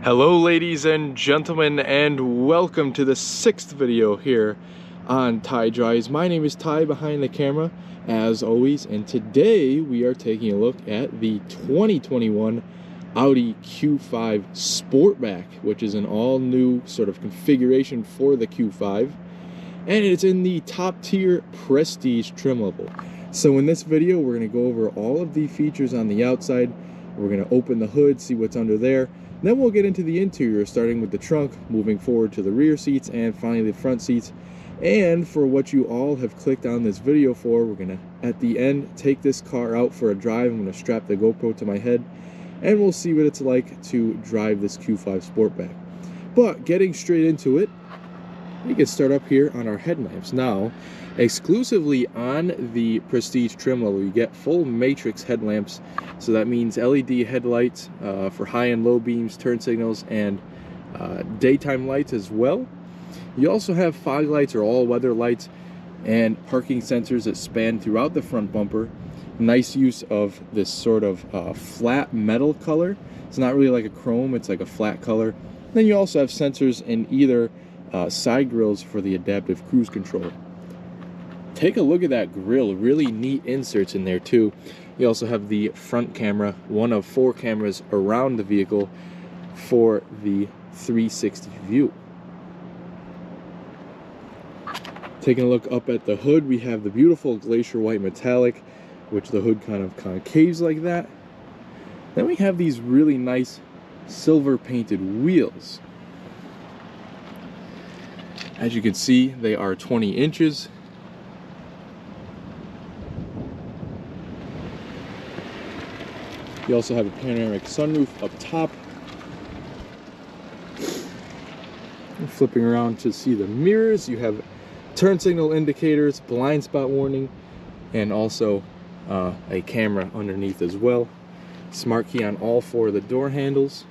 Hello ladies and gentlemen, and welcome to the 6th video here on Ty Drives. My name is Ty behind the camera as always, and today we are taking a look at the 2021 Audi Q5 Sportback, which is an all new sort of configuration for the Q5, and it's in the top tier prestige trim level. So in this video we're going to go over all of the features on the outside. We're going to open the hood, see what's under there. Then we'll get into the interior, starting with the trunk, moving forward to the rear seats, and finally the front seats. And for what you all have clicked on this video for, we're gonna, at the end, take this car out for a drive. I'm gonna strap the GoPro to my head, and we'll see what it's like to drive this Q5 Sportback. But getting straight into it, we can start up here on our headlamps. Now, exclusively on the prestige trim level, you get full matrix headlamps. So that means LED headlights for high and low beams, turn signals, and daytime lights as well. You also have fog lights or all-weather lights and parking sensors that span throughout the front bumper. Nice use of this sort of flat metal color. It's not really like a chrome, it's like a flat color. Then you also have sensors in either side grills for the adaptive cruise control. Take a look at that grill, really neat inserts in there too. You also have the front camera, one of 4 cameras around the vehicle for the 360 view. Taking a look up at the hood, we have the beautiful glacier white metallic, which the hood kind of concaves like that. Then we have these really nice silver painted wheels. As you can see, they are 20 inches. You also have a panoramic sunroof up top. And flipping around to see the mirrors, you have turn signal indicators, blind spot warning, and also a camera underneath as well. Smart key on all 4 of the door handles.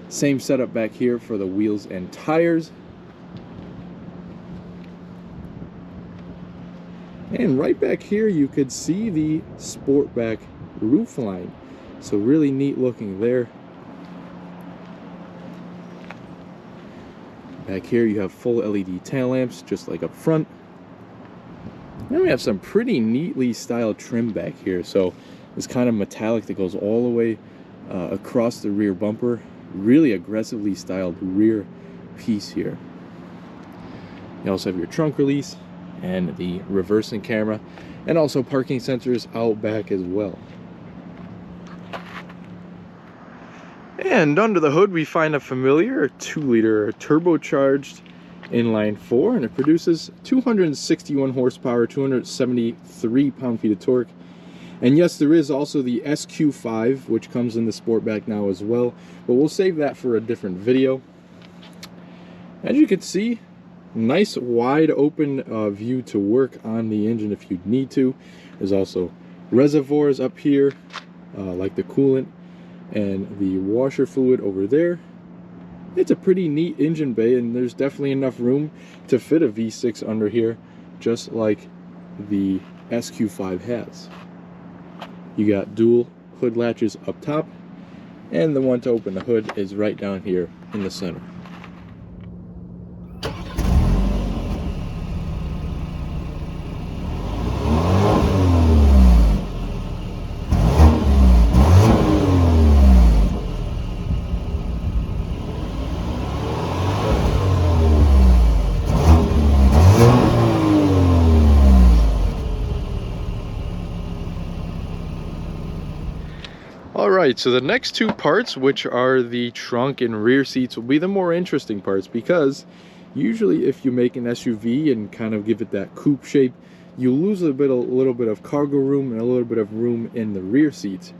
Same setup back here for the wheels and tires. And right back here you could see the Sportback roof line. So really neat looking there. Back here you have full LED tail lamps, just like up front. Then we have some pretty neatly styled trim back here. So this kind of metallic that goes all the way across the rear bumper. Really aggressively styled rear piece here. You also have your trunk release and the reversing camera, and also parking sensors out back as well. And under the hood we find a familiar 2-liter turbocharged inline 4, and it produces 261 horsepower, 273 pound-feet of torque. And yes, there is also the SQ5, which comes in the Sportback now as well, but we'll save that for a different video. As you can see, nice wide open view to work on the engine if you need to. There's also reservoirs up here, like the coolant and the washer fluid over there. It's a pretty neat engine bay, and there's definitely enough room to fit a V6 under here, just like the SQ5 has. You got dual hood latches up top, and the one to open the hood is right down here in the center. Alright, so the next 2 parts, which are the trunk and rear seats, will be the more interesting parts, because usually if you make an SUV and kind of give it that coupe shape, you lose a little bit of cargo room and a little bit of room in the rear seats.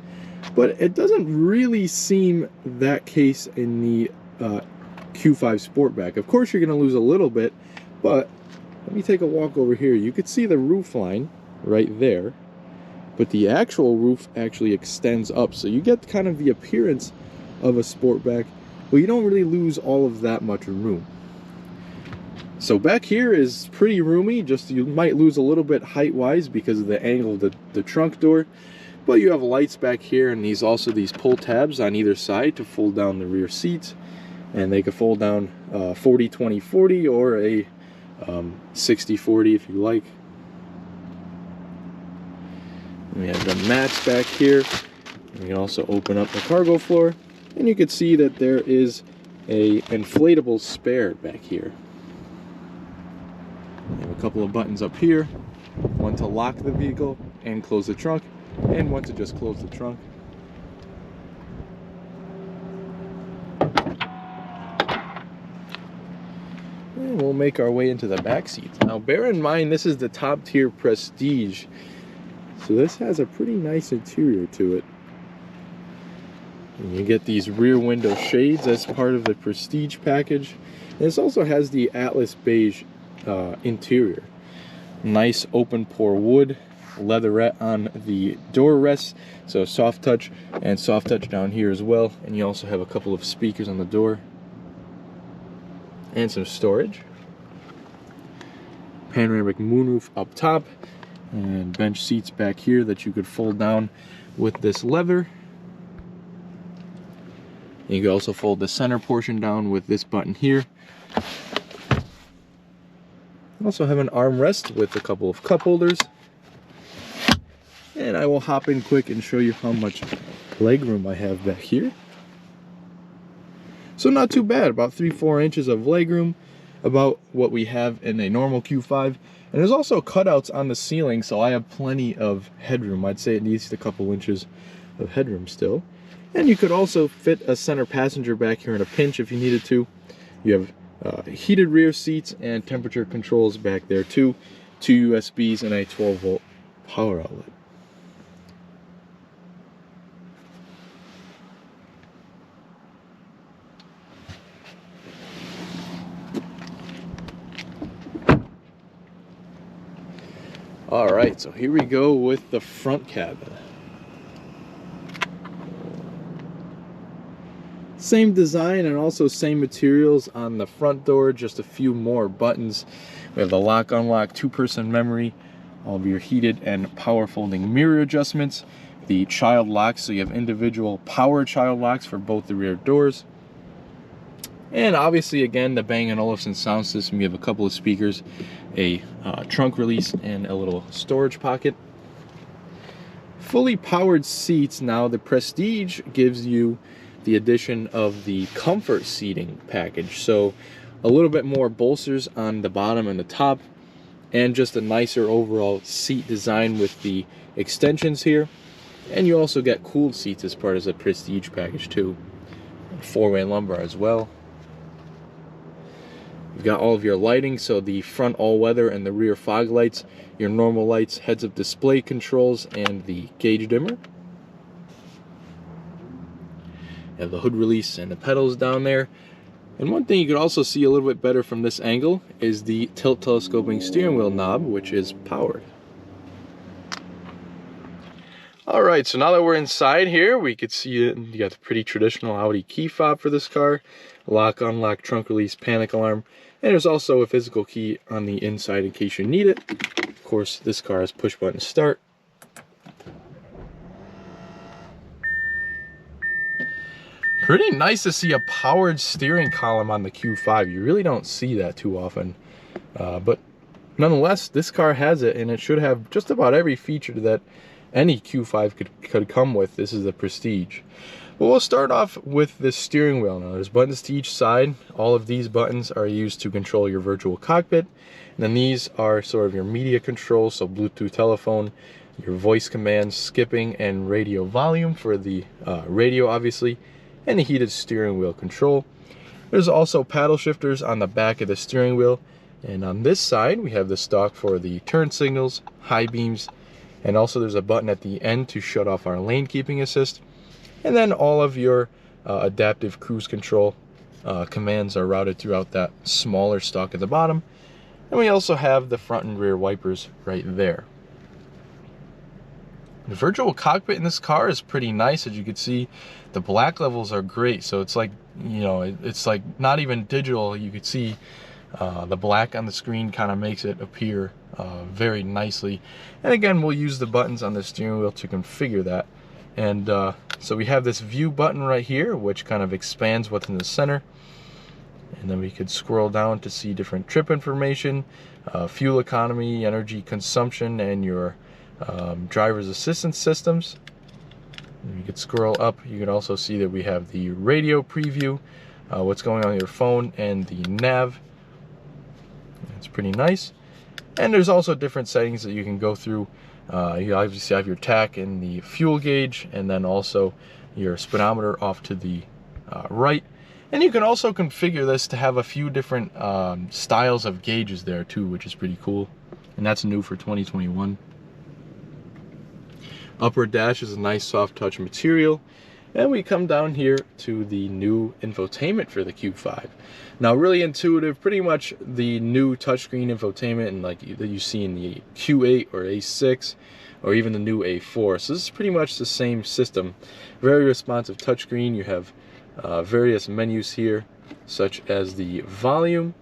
But it doesn't really seem that case in the Q5 Sportback. Of course you're going to lose a little bit, but let me take a walk over here. You could see the roof line right there, but the actual roof actually extends up, so you get kind of the appearance of a Sportback, but you don't really lose all of that much room. So back here is pretty roomy, just you might lose a little bit height wise because of the angle of the trunk door, But you have lights back here, and these pull tabs on either side to fold down the rear seats, and they could fold down 40-20-40 or a 60-40 if you like. We have the mats back here. You can also open up the cargo floor, and you can see that there is a inflatable spare back here. We have a couple of buttons up here, one to lock the vehicle and close the trunk, and one to just close the trunk. And we'll make our way into the back seats. Now bear in mind, this is the top tier Prestige, so this has a pretty nice interior to it. And you get these rear window shades as part of the Prestige package. And this also has the Atlas beige interior. Nice open pore wood, leatherette on the door rests, so soft touch, and soft touch down here as well. And you also have a couple of speakers on the door and some storage. Panoramic moonroof up top, and bench seats back here that you could fold down with this lever. You can also fold the center portion down with this button here. You also have an armrest with a couple of cup holders. And I will hop in quick and show you how much legroom I have back here. So not too bad, about 3-4 inches of legroom, about what we have in a normal Q5. And there's also cutouts on the ceiling, so I have plenty of headroom. I'd say it needs a couple inches of headroom still. And you could also fit a center passenger back here in a pinch if you needed to. You have heated rear seats and temperature controls back there too, 2 USBs and a 12-volt power outlet. All right, so here we go with the front cabin. Same design and also same materials on the front door, just a few more buttons. We have the lock unlock 2-person memory, all of your heated and power folding mirror adjustments, the child locks, so you have individual power child locks for both the rear doors. And obviously, again, the Bang & Olufsen sound system. You have a couple of speakers, a trunk release, and a little storage pocket. Fully powered seats. Now, the Prestige gives you the addition of the comfort seating package. So a little bit more bolsters on the bottom and the top, and just a nicer overall seat design with the extensions here. And you also get cooled seats as part of the Prestige package too. 4-way lumbar as well. You've got all of your lighting, so the front all-weather and the rear fog lights, your normal lights, heads-up display controls, and the gauge dimmer. You have the hood release and the pedals down there. And one thing you could also see a little bit better from this angle is the tilt telescoping steering wheel knob, which is powered. All right, so now that we're inside here, we could see it. You got the pretty traditional Audi key fob for this car, lock, unlock, trunk release, panic alarm, and there's also a physical key on the inside in case you need it. Of course, this car has push button start. Pretty nice to see a powered steering column on the Q5. You really don't see that too often, but nonetheless, this car has it, and it should have just about every feature that any Q5 could come with. This is the Prestige. But we'll start off with the steering wheel. Now, there's buttons to each side. All of these buttons are used to control your virtual cockpit. And then these are sort of your media controls, so Bluetooth telephone, your voice commands, skipping, and radio volume for the radio, obviously, and the heated steering wheel control. There's also paddle shifters on the back of the steering wheel. And on this side, we have the stock for the turn signals, high beams, and also there's a button at the end to shut off our lane keeping assist. And then all of your adaptive cruise control commands are routed throughout that smaller stock at the bottom. And we also have the front and rear wipers right there. The virtual cockpit in this car is pretty nice. As you can see, the black levels are great. So it's like, you know, it's like not even digital. You could see The black on the screen kind of makes it appear very nicely. And again, we'll use the buttons on the steering wheel to configure that. And so we have this view button right here, which kind of expands what's in the center. And then we could scroll down to see different trip information, fuel economy, energy consumption, and your driver's assistance systems. And you could scroll up. You can also see that we have the radio preview, what's going on your phone, and the nav. It's pretty nice. And there's also different settings that you can go through. You obviously have your tach and the fuel gauge, and then also your speedometer off to the right. And you can also configure this to have a few different styles of gauges there too, which is pretty cool. And that's new for 2021. Upper dash is a nice soft touch material. And we come down here to the new infotainment for the Q5. Now, really intuitive, pretty much the new touchscreen infotainment and like that you see in the Q8 or A6 or even the new A4. So this is pretty much the same system. Very responsive touchscreen. You have various menus here, such as the volume.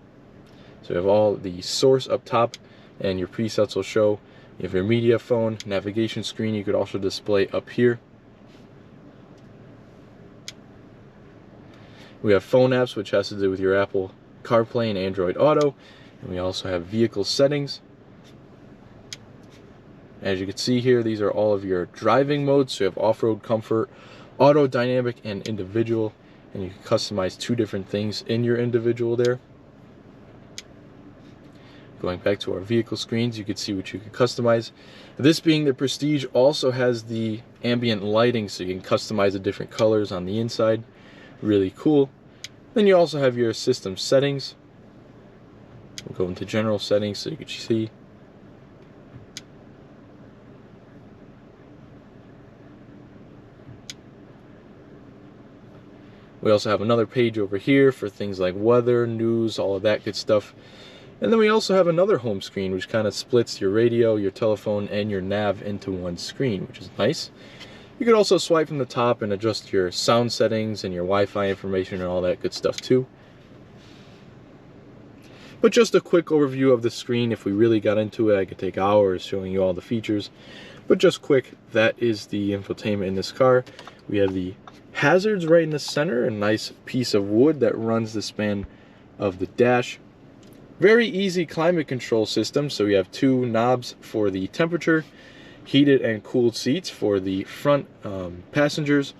So you have all the source up top, and your presets will show. You have your media phone, navigation screen. You could also display up here. We have phone apps, which has to do with your Apple CarPlay and Android Auto. And we also have vehicle settings. As you can see here, these are all of your driving modes. So you have off-road comfort, auto, dynamic, and individual. And you can customize 2 different things in your individual there. Going back to our vehicle screens, you can see what you can customize. This being the Prestige also has the ambient lighting, so you can customize the different colors on the inside. Really cool. Then you also have your system settings. We'll go into general settings so you can see. We also have another page over here for things like weather, news, all of that good stuff. And then we also have another home screen, which kind of splits your radio, your telephone, and your nav into one screen, which is nice. You could also swipe from the top and adjust your sound settings and your Wi-Fi information and all that good stuff too. But just a quick overview of the screen. If we really got into it, I could take hours showing you all the features. But just quick, that is the infotainment in this car. We have the hazards right in the center, a nice piece of wood that runs the span of the dash. Very easy climate control system. So we have 2 knobs for the temperature, heated and cooled seats for the front passengers.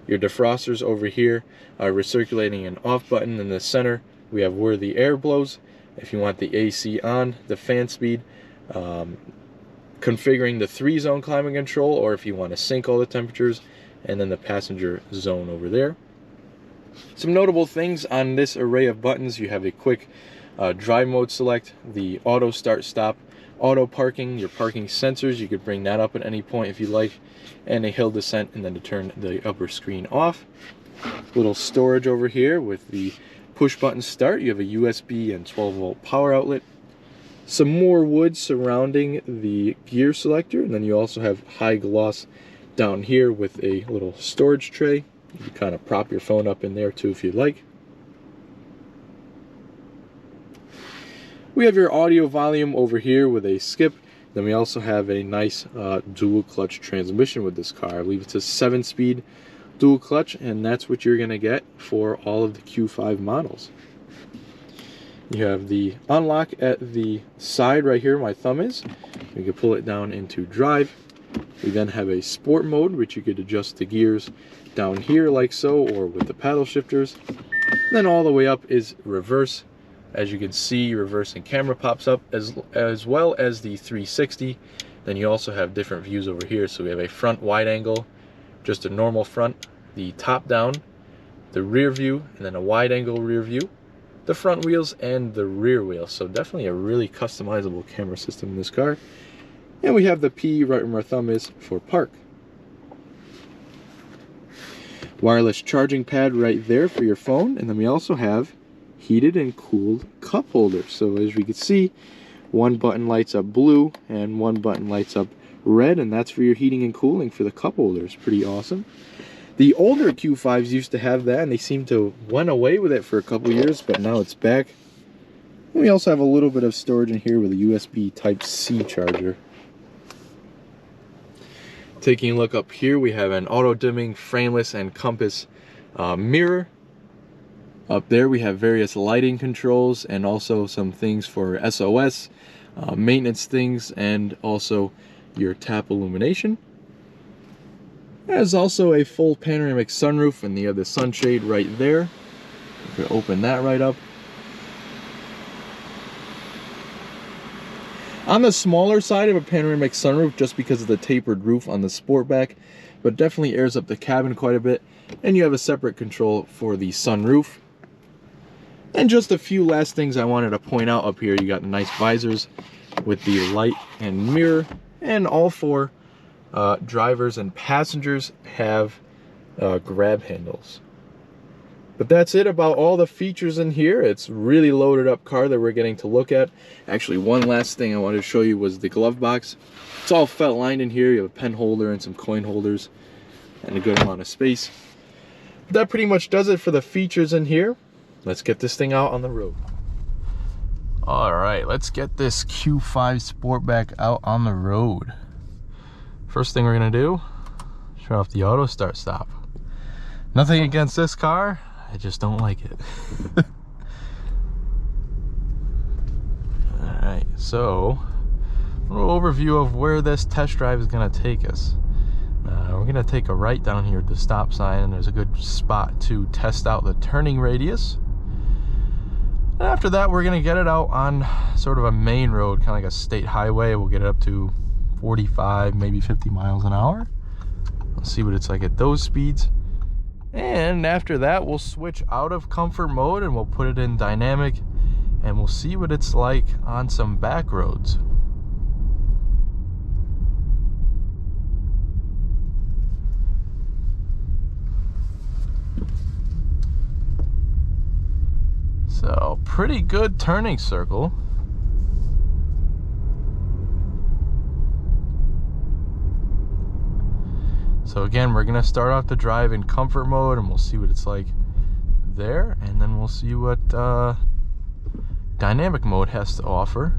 Your defrosters over here are recirculating and off button. In the center, we have where the air blows. If you want the AC on, the fan speed, configuring the 3-zone climate control, or if you want to sync all the temperatures, and then the passenger zone over there. Some notable things on this array of buttons: you have a quick drive mode select, the auto start stop, auto parking, your parking sensors, you could bring that up at any point if you like, and a hill descent, and then to turn the upper screen off. Little storage over here with the push button start. You have a USB and 12-volt power outlet. Some more wood surrounding the gear selector, and then you also have high gloss down here with a little storage tray. You can kind of prop your phone up in there too if you'd like. We have your audio volume over here with a skip. Then we also have a nice dual clutch transmission with this car. I believe it's a 7-speed dual clutch, and that's what you're going to get for all of the Q5 models. You have the unlock at the side right here, my thumb is. You can pull it down into drive. We then have a sport mode, which you could adjust the gears down here like so, or with the paddle shifters. And then all the way up is reverse. As you can see, reverse and camera pops up, as well as the 360. Then you also have different views over here. So we have a front wide angle, just a normal front, the top down, the rear view, and then a wide angle rear view, the front wheels, and the rear wheels. So definitely a really customizable camera system in this car. And we have the P right where my thumb is for park. Wireless charging pad right there for your phone. And then we also have heated and cooled cup holders. So as we can see, one button lights up blue and one button lights up red, and that's for your heating and cooling for the cup holders. Pretty awesome. The older Q5s used to have that, and they seem to went away with it for a couple years, but now it's back. And we also have a little bit of storage in here with a USB Type-C charger. Taking a look up here, we have an auto-dimming, frameless, and compass mirror. Up there we have various lighting controls and also some things for SOS, maintenance things, and also your tap illumination. There's also a full panoramic sunroof, and you have the sunshade right there. You can open that right up. On the smaller side of a panoramic sunroof, just because of the tapered roof on the Sportback, but definitely airs up the cabin quite a bit. And you have a separate control for the sunroof. And just a few last things I wanted to point out up here. You got nice visors with the light and mirror, and all four drivers and passengers have grab handles. But that's it about all the features in here. It's really loaded up car that we're getting to look at. Actually, one last thing I wanted to show you was the glove box. It's all felt lined in here. You have a pen holder and some coin holders and a good amount of space. But that pretty much does it for the features in here. Let's get this thing out on the road. All right, let's get this Q5 Sportback out on the road. First thing we're gonna do, shut off the auto start stop. Nothing against this car, I just don't like it. Alright, so a little overview of where this test drive is going to take us. We're going to take a right down here at the stop sign, and there's a good spot to test out the turning radius. And after that, we're going to get it out on sort of a main road, kind of like a state highway. We'll get it up to 45, maybe 50 miles an hour. We'll see what it's like at those speeds. And after that, we'll switch out of comfort mode and we'll put it in dynamic, and we'll see what it's like on some back roads. So, pretty good turning circle. So again, we're gonna start off the drive in comfort mode, and we'll see what it's like there, and then we'll see what dynamic mode has to offer.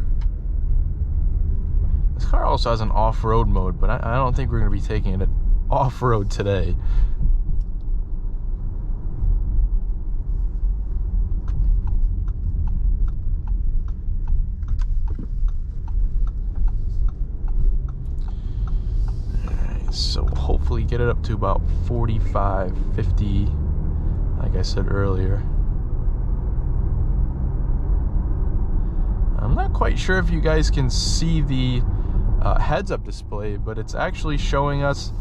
This car also has an off-road mode, but I don't think we're gonna be taking it off-road today. So hopefully get it up to about 45, 50, like I said earlier. I'm not quite sure if you guys can see the heads-up display, but it's actually showing us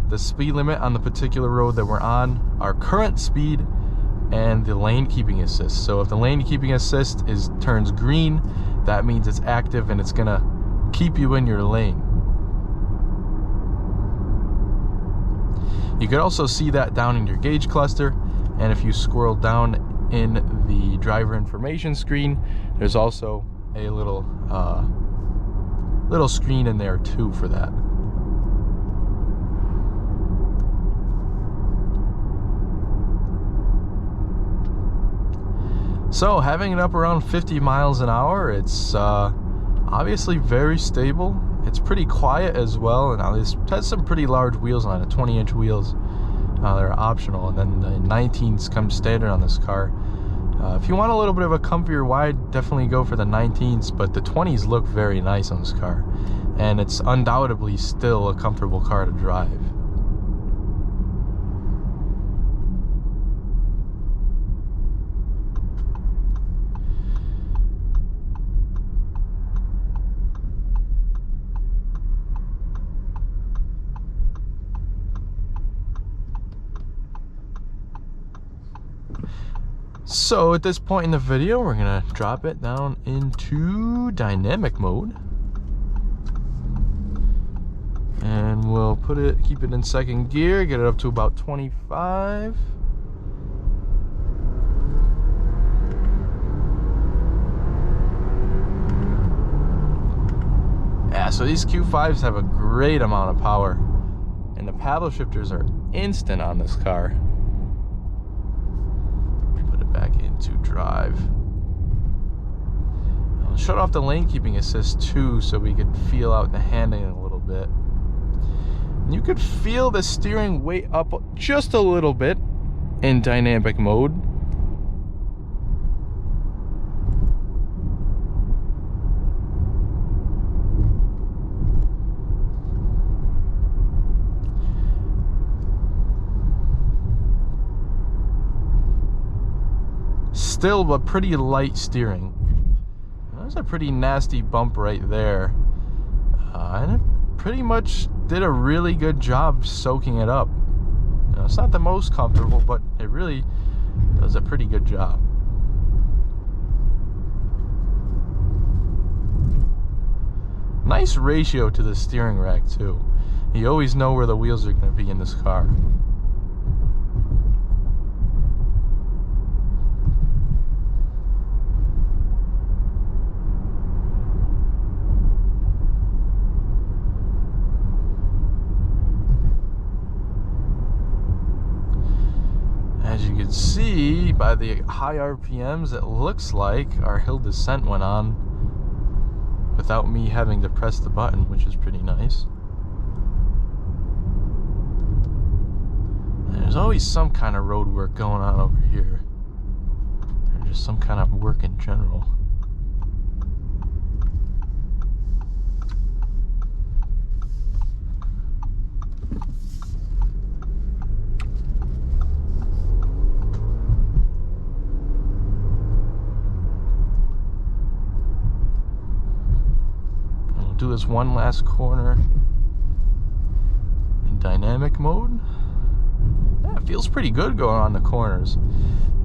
the speed limit on the particular road that we're on, our current speed, and the lane keeping assist. So if the lane keeping assist turns green, that means it's active and it's gonna keep you in your lane. You could also see that down in your gauge cluster, and if you scroll down in the driver information screen, there's also a little screen in there too for that. So having it up around 50 miles an hour, it's obviously very stable. It's pretty quiet as well, and now this has some pretty large wheels on it, 20-inch wheels. They're optional, and then the 19s come standard on this car. If you want a little bit of a comfier ride, definitely go for the 19s, but the 20s look very nice on this car, and it's undoubtedly still a comfortable car to drive. So at this point in the video, we're gonna drop it down into dynamic mode, and we'll keep it in second gear, get it up to about 25. Yeah, so these Q5s have a great amount of power, and the paddle shifters are instant on this car. Back into drive. shut off the lane keeping assist too, so we could feel out the handling a little bit. And you could feel the steering weight up just a little bit in dynamic mode. Still, but pretty light steering. There's a pretty nasty bump right there. And it pretty much did a really good job soaking it up. You know, it's not the most comfortable, but it really does a pretty good job. Nice ratio to the steering rack too. You always know where the wheels are going to be in this car. As you can see by the high RPMs, it looks like our hill descent went on without me having to press the button, which is pretty nice. And there's always some kind of road work going on over here, or just some kind of work in general. Do this one last corner in dynamic mode. Yeah, it feels pretty good going on the corners.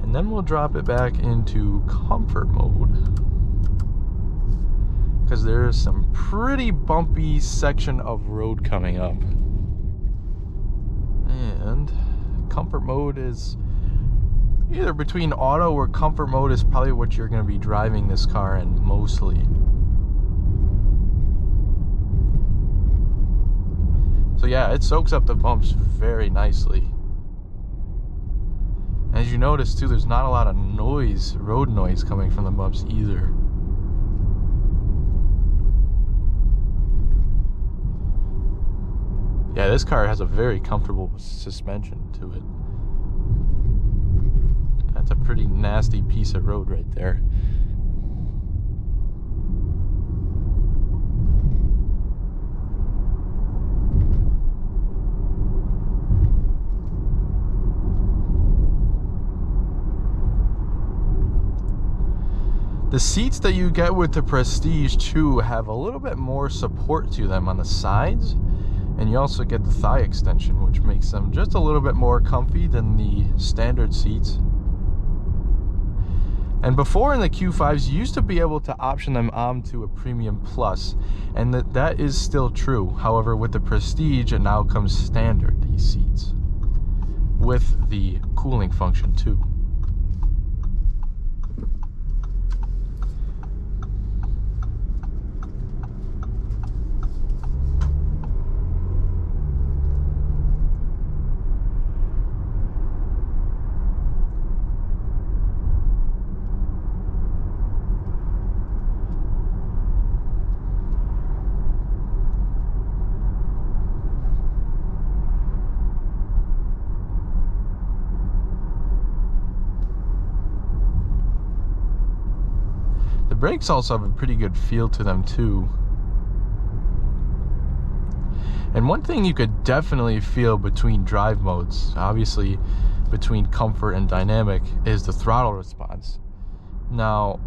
And then we'll drop it back into comfort mode, because there is some pretty bumpy section of road coming up. And comfort mode is either between auto or comfort mode is probably what you're going to be driving this car in mostly. So yeah, it soaks up the bumps very nicely. As you notice too, there's not a lot of noise, road noise coming from the bumps either. Yeah, this car has a very comfortable suspension to it. That's a pretty nasty piece of road right there. The seats that you get with the Prestige too have a little bit more support to them on the sides, and you also get the thigh extension, which makes them just a little bit more comfy than the standard seats. And before in the Q5s, you used to be able to option them onto a Premium Plus, and that is still true. However, with the Prestige, it now comes standard, these seats, with the cooling function too. The brakes also have a pretty good feel to them too. And one thing you could definitely feel between drive modes, obviously between comfort and dynamic, is the throttle response. Now,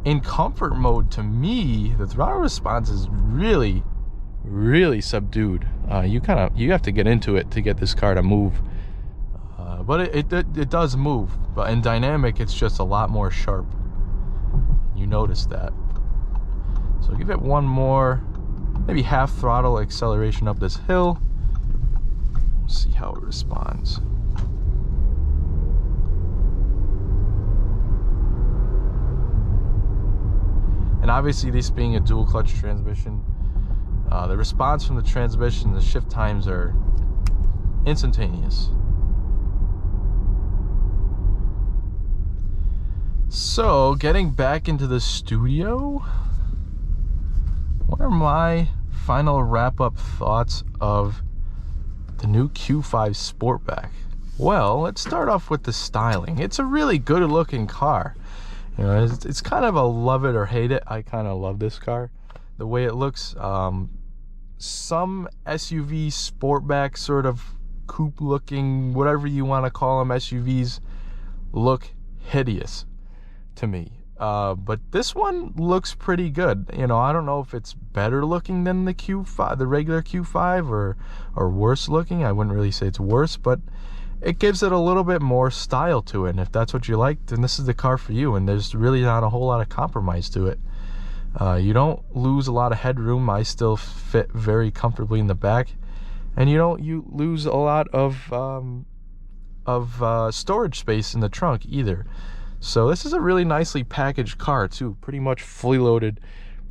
in comfort mode, to me, the throttle response is really, really subdued. You have to get into it to get this car to move. But it does move. But in dynamic, it's just a lot more sharp. You notice that. So give it one more, maybe half throttle acceleration up this hill. We'll see how it responds. And obviously, this being a dual clutch transmission, the response from the transmission, the shift times are instantaneous. So, getting back into the studio, what are my final wrap-up thoughts of the new Q5 Sportback? Well, let's start off with the styling. It's a really good-looking car. You know, it's kind of a love it or hate it. I kind of love this car, the way it looks. Some SUV Sportback sort of coupe-looking, whatever you want to call them, SUVs look hideous to me, but this one looks pretty good. You know, I don't know if it's better looking than the Q5, the regular Q5, or worse looking. I wouldn't really say it's worse, but it gives it a little bit more style to it, and if that's what you like, then this is the car for you. And there's really not a whole lot of compromise to it. You don't lose a lot of headroom. I still fit very comfortably in the back, and you lose a lot of storage space in the trunk either. So this is a really nicely packaged car too, pretty much fully loaded.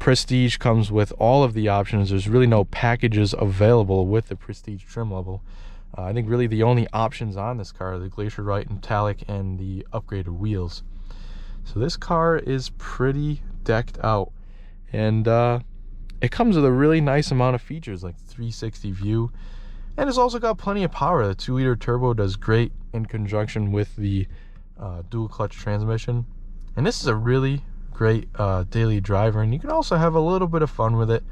Prestige comes with all of the options. There's really no packages available with the Prestige trim level. I think really the only options on this car are the Glacier White Metallic and the upgraded wheels. So this car is pretty decked out, and it comes with a really nice amount of features like 360 view, and it's also got plenty of power. The 2-liter turbo does great in conjunction with the dual clutch transmission, and this is a really great daily driver, and you can also have a little bit of fun with it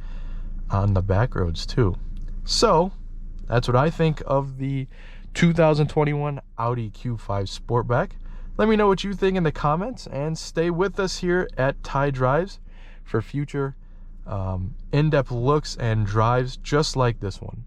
on the back roads too. So that's what I think of the 2021 Audi Q5 Sportback. Let me know what you think in the comments, and stay with us here at Ty Drives for future in-depth looks and drives just like this one.